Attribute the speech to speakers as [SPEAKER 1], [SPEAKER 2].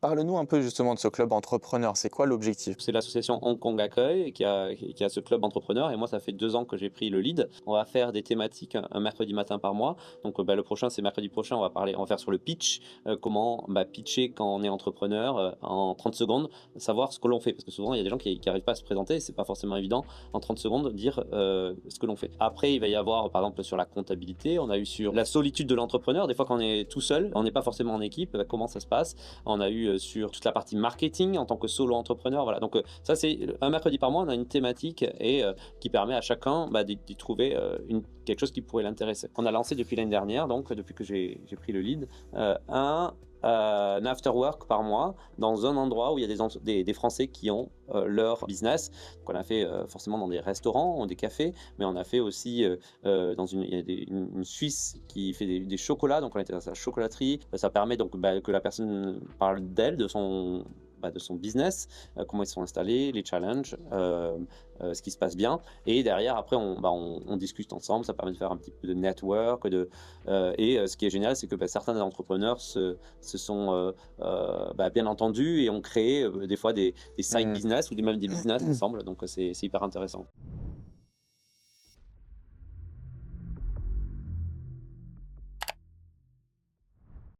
[SPEAKER 1] Parle-nous un peu justement de ce club entrepreneur, c'est quoi l'objectif?
[SPEAKER 2] C'est l'association Hong Kong Accueil qui a ce club entrepreneur et moi ça fait 2 ans que j'ai pris le lead. On va faire des thématiques un mercredi matin par mois. Donc le prochain, c'est mercredi prochain, on va faire sur le pitch, comment, pitcher quand on est entrepreneur, en 30 secondes, savoir ce que l'on fait. Parce que souvent il y a des gens qui arrivent pas à se présenter, c'est pas forcément évident en 30 secondes dire, ce que l'on fait. Après il va y avoir par exemple sur la comptabilité, on a eu sur la solitude de l'entrepreneur, des fois quand on est tout seul, on n'est pas forcément en équipe, comment ça se passe? On a eu, sur toute la partie marketing en tant que solo entrepreneur, voilà. Donc ça c'est un mercredi par mois, on a une thématique et qui permet à chacun d'y trouver quelque chose qui pourrait l'intéresser. On a lancé depuis l'année dernière, donc depuis que j'ai pris le lead, un after work par mois dans un endroit où il y a des Français qui ont leur business. Donc on a fait forcément dans des restaurants, des cafés, mais on a fait aussi il y a une Suisse qui fait des chocolats, donc on était dans sa chocolaterie. Ça permet donc que la personne parle d'elle, de son business, comment ils sont installés, les challenges, ce qui se passe bien. Et derrière, après, on discute ensemble. Ça permet de faire un petit peu de network. Ce qui est génial, c'est que certains entrepreneurs se sont bien entendus et ont créé des fois des side
[SPEAKER 1] Mmh.
[SPEAKER 2] business ou même des business ensemble. Donc, c'est hyper intéressant.